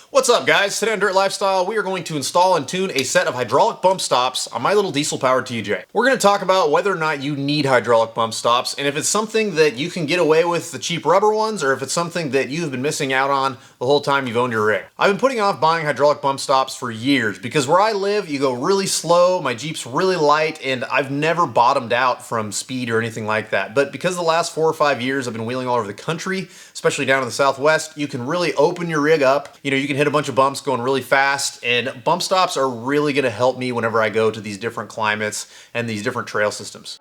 What's up, guys? Today on Dirt Lifestyle, we are going to install and tune a set of hydraulic bump stops on my little diesel-powered TJ. We're going to talk about whether or not you need hydraulic bump stops, and if it's something that you can get away with the cheap rubber ones, or if it's something that you've been missing out on the whole time you've owned your rig. I've been putting off buying hydraulic bump stops for years, because where I live, you go really slow, my Jeep's really light, and I've never bottomed out from speed or anything like that. But because the last 4 or 5 years I've been wheeling all over the country, especially down in the Southwest, you can really open your rig up. You know, you can hit a bunch of bumps going really fast, and bump stops are really going to help me whenever I go to these different climates and these different trail systems.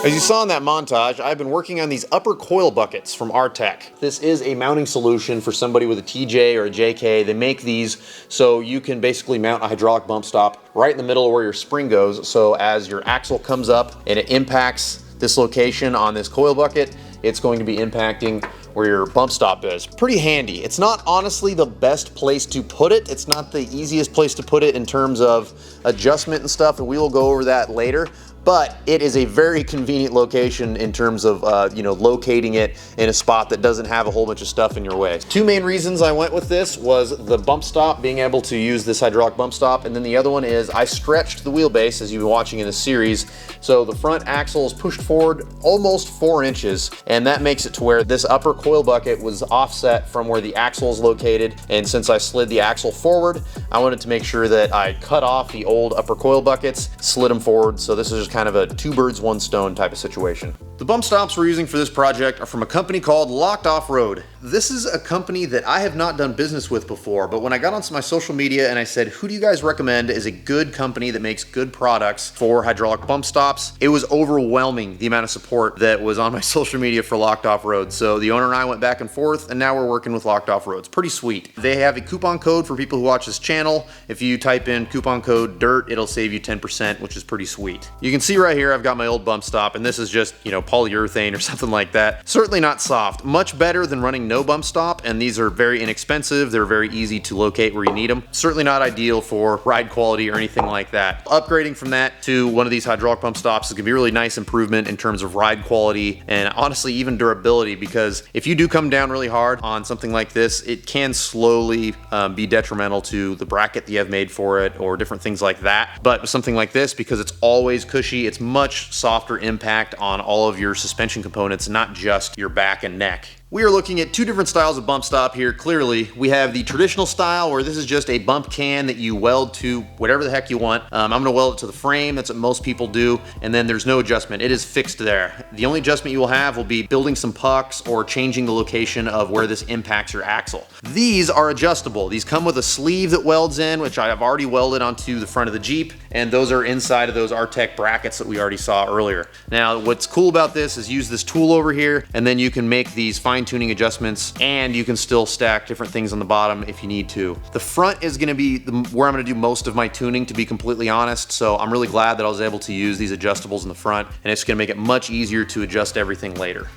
As you saw in that montage, I've been working on these upper coil buckets from Artec. This is a mounting solution for somebody with a TJ or a JK. They make these so you can basically mount a hydraulic bump stop right in the middle of where your spring goes. So as your axle comes up and it impacts this location on this coil bucket, it's going to be impacting where your bump stop is. Pretty handy. It's not honestly the best place to put it. It's not the easiest place to put it in terms of adjustment and stuff, and we will go over that later. But it is a very convenient location in terms of locating it in a spot that doesn't have a whole bunch of stuff in your way. Two main reasons I went with this was the bump stop, being able to use this hydraulic bump stop, and then the other one is I stretched the wheelbase, as you've been watching in the series, so the front axle is pushed forward almost 4 inches, and that makes it to where this upper coil bucket was offset from where the axle is located. And since I slid the axle forward, I wanted to make sure that I cut off the old upper coil buckets, slid them forward, so this is just kind of a 2 birds 1 stone type of situation. The bump stops we're using for this project are from a company called Locked Off Road. This is a company that I have not done business with before, but when I got onto my social media and I said, who do you guys recommend is a good company that makes good products for hydraulic bump stops, it was overwhelming the amount of support that was on my social media for Locked Off Road. So the owner and I went back and forth, and now we're working with Locked Off Road. It's pretty sweet. They have a coupon code for people who watch this channel. If you type in coupon code DIRT, it'll save you 10%, which is pretty sweet. You can see right here, I've got my old bump stop, and this is just, polyurethane or something like that. Certainly not soft. Much better than running no bump stop, and these are very inexpensive. They're very easy to locate where you need them. Certainly not ideal for ride quality or anything like that. Upgrading from that to one of these hydraulic bump stops is gonna be a really nice improvement in terms of ride quality and honestly even durability, because if you do come down really hard on something like this, it can slowly be detrimental to the bracket that you have made for it or different things like that. But with something like this, because it's always cushy, it's much softer impact on all of your suspension components, not just your back and neck. We are looking at 2 different styles of bump stop here. Clearly, we have the traditional style where this is just a bump can that you weld to whatever the heck you want. I'm gonna weld it to the frame. That's what most people do. And then there's no adjustment. It is fixed there. The only adjustment you will have will be building some pucks or changing the location of where this impacts your axle. These are adjustable. These come with a sleeve that welds in, which I have already welded onto the front of the Jeep. And those are inside of those Artec brackets that we already saw earlier. Now, what's cool about this is use this tool over here, and then you can make these fine-tuning adjustments, and you can still stack different things on the bottom if you need to. The front is gonna be where I'm gonna do most of my tuning, to be completely honest, so I'm really glad that I was able to use these adjustables in the front, and it's gonna make it much easier to adjust everything later.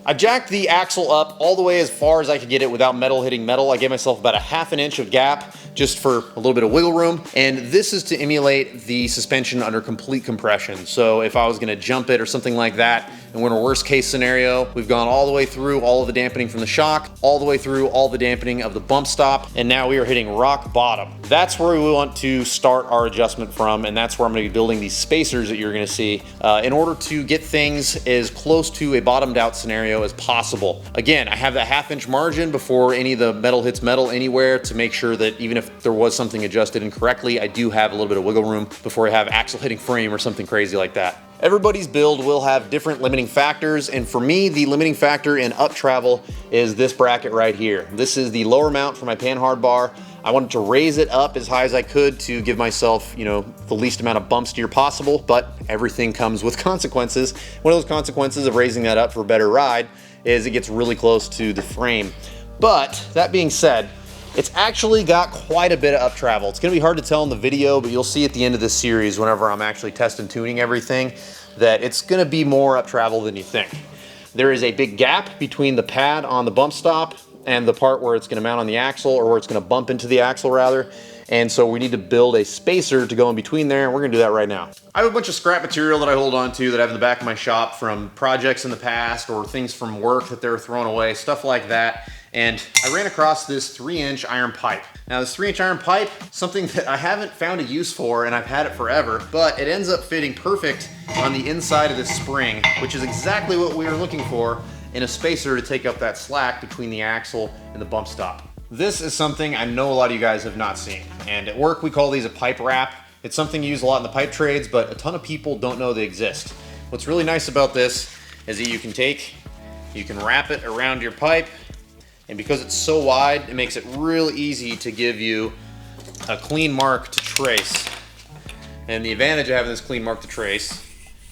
I jacked the axle up all the way as far as I could get it without metal hitting metal. I gave myself about a 1/2 inch of gap just for a little bit of wiggle room. And this is to emulate the suspension under complete compression. So if I was gonna jump it or something like that, and we're in a worst case scenario, we've gone all the way through all of the dampening from the shock, all the way through all the dampening of the bump stop, and now we are hitting rock bottom. That's where we want to start our adjustment from, and that's where I'm gonna be building these spacers that you're gonna see in order to get things as close to a bottomed out scenario as possible. Again, I have that 1/2 inch margin before any of the metal hits metal anywhere to make sure that even if if there was something adjusted incorrectly, I do have a little bit of wiggle room before I have axle hitting frame or something crazy like that. Everybody's build will have different limiting factors, and for me, the limiting factor in up travel is this bracket right here. This is the lower mount for my panhard bar. I wanted to raise it up as high as I could to give myself, the least amount of bump steer possible, but everything comes with consequences. One of those consequences of raising that up for a better ride is it gets really close to the frame. But that being said, it's actually got quite a bit of up travel. It's gonna be hard to tell in the video, but you'll see at the end of this series, whenever I'm actually testing tuning everything, that it's gonna be more up travel than you think. There is a big gap between the pad on the bump stop and the part where it's gonna mount on the axle, or where it's gonna bump into the axle rather. And so we need to build a spacer to go in between there, and we're gonna do that right now. I have a bunch of scrap material that I hold on to that I have in the back of my shop from projects in the past or things from work that they were throwing away, stuff like that. And I ran across this 3-inch iron pipe. Now this 3-inch iron pipe, something that I haven't found a use for, and I've had it forever, but it ends up fitting perfect on the inside of this spring, which is exactly what we were looking for in a spacer to take up that slack between the axle and the bump stop. This is something I know a lot of you guys have not seen, and at work we call these a pipe wrap. It's something you use a lot in the pipe trades, but a ton of people don't know they exist. What's really nice about this is that you can wrap it around your pipe, and because it's so wide, it makes it real easy to give you a clean mark to trace. And the advantage of having this clean mark to trace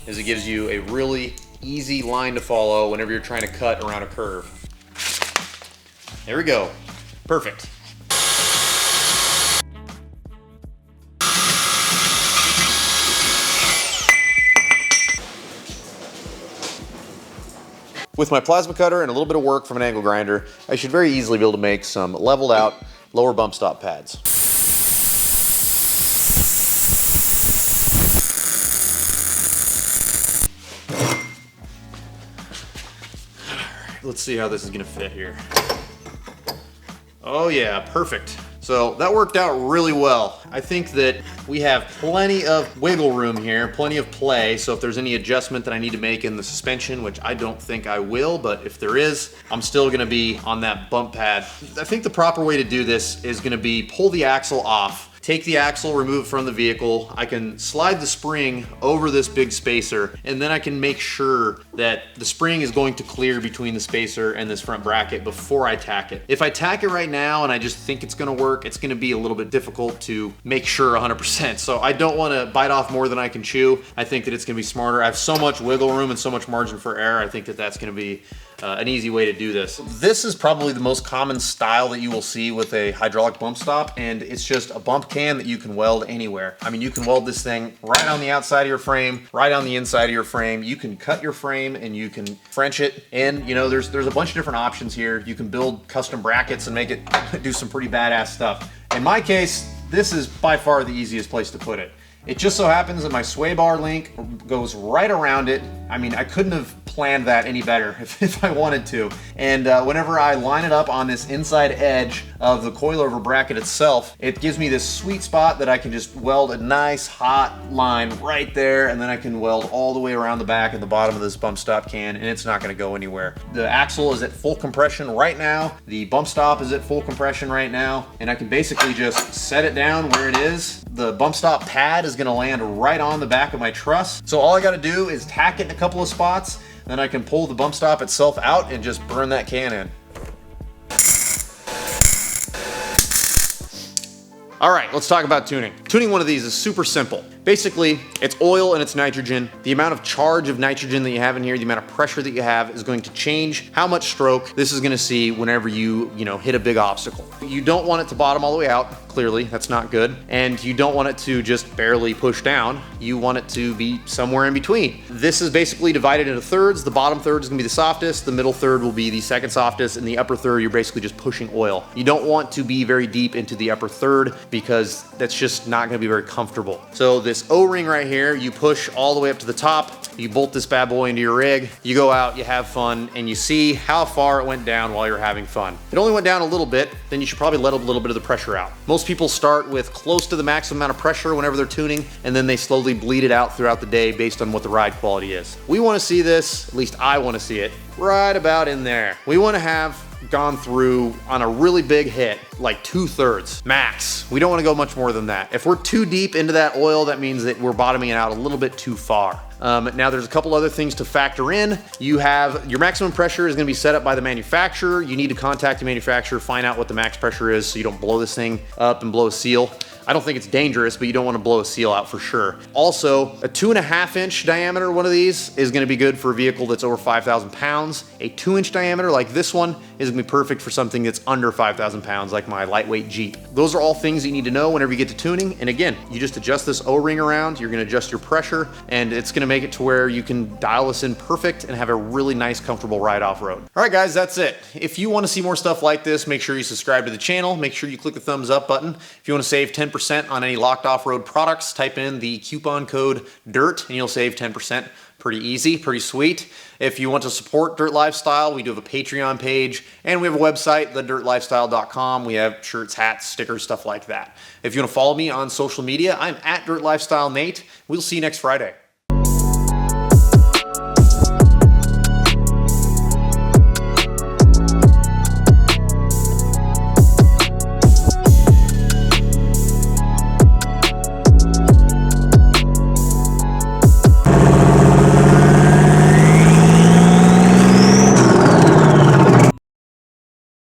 is it gives you a really easy line to follow whenever you're trying to cut around a curve. There we go. Perfect. With my plasma cutter and a little bit of work from an angle grinder, I should very easily be able to make some leveled out lower bump stop pads. Let's see how this is gonna fit here. Oh yeah, perfect. So that worked out really well. I think that we have plenty of wiggle room here, plenty of play. So if there's any adjustment that I need to make in the suspension, which I don't think I will, but if there is, I'm still gonna be on that bump pad. I think the proper way to do this is gonna be pull the axle off, take the axle, remove it from the vehicle. I can slide the spring over this big spacer, and then I can make sure that the spring is going to clear between the spacer and this front bracket before I tack it. If I tack it right now and I just think it's gonna work, it's gonna be a little bit difficult to make sure 100%. So I don't wanna bite off more than I can chew. I think that it's gonna be smarter. I have so much wiggle room and so much margin for error. I think that that's gonna be an easy way to do this. This is probably the most common style that you will see with a hydraulic bump stop, and it's just a bump can that you can weld anywhere. I mean, you can weld this thing right on the outside of your frame, right on the inside of your frame. You can cut your frame and you can French it, and there's a bunch of different options here. You can build custom brackets and make it do some pretty badass stuff. In my case, this is by far the easiest place to put it. It just so happens that my sway bar link goes right around it. I mean, I couldn't have planned that any better if I wanted to. And whenever I line it up on this inside edge of the coilover bracket itself, it gives me this sweet spot that I can just weld a nice hot line right there, and then I can weld all the way around the back and the bottom of this bump stop can, and it's not gonna go anywhere. The axle is at full compression right now. The bump stop is at full compression right now, and I can basically just set it down where it is. The bump stop pad is gonna land right on the back of my truss. So all I gotta do is tack it in a couple of spots, then I can pull the bump stop itself out and just burn that can in. All right, let's talk about tuning. Tuning one of these is super simple. Basically, it's oil and it's nitrogen. The amount of charge of nitrogen that you have in here, the amount of pressure that you have is going to change how much stroke this is gonna see whenever you hit a big obstacle. You don't want it to bottom all the way out, clearly, that's not good. And you don't want it to just barely push down. You want it to be somewhere in between. This is basically divided into thirds. The bottom third is gonna be the softest, the middle third will be the second softest, and the upper third, you're basically just pushing oil. You don't want to be very deep into the upper third because that's just not gonna be very comfortable. So this O-ring right here, you push all the way up to the top, you bolt this bad boy into your rig, you go out, you have fun, and you see how far it went down while you're having fun. If it only went down a little bit, then you should probably let a little bit of the pressure out. Most people start with close to the maximum amount of pressure whenever they're tuning, and then they slowly bleed it out throughout the day based on what the ride quality is. We wanna see this, at least I wanna see it, right about in there. We wanna have gone through on a really big hit, like 2/3 max. We don't want to go much more than that. If we're too deep into that oil, that means that we're bottoming it out a little bit too far. Now there's a couple other things to factor in. You have your maximum pressure is going to be set up by the manufacturer. You need to contact the manufacturer, find out what the max pressure is so you don't blow this thing up and blow a seal. I don't think it's dangerous, but you don't want to blow a seal out for sure. Also, a 2.5-inch diameter one of these is going to be good for a vehicle that's over 5,000 pounds. A 2-inch diameter like this one is going to be perfect for something that's under 5,000 pounds like my lightweight Jeep. Those are all things you need to know whenever you get to tuning. And again, you just adjust this O-ring around, you're going to adjust your pressure, and it's going to make it to where you can dial this in perfect and have a really nice, comfortable ride off-road. All right, guys, that's it. If you want to see more stuff like this, make sure you subscribe to the channel. Make sure you click the thumbs up button. If you want to save 10% on any Locked Off-Road products, type in the coupon code DIRT and you'll save 10%. Pretty easy, pretty sweet. If you want to support Dirt Lifestyle, we do have a Patreon page and we have a website, thedirtlifestyle.com. We have shirts, hats, stickers, stuff like that. If you want to follow me on social media, I'm at Dirt Lifestyle Nate. We'll see you next Friday.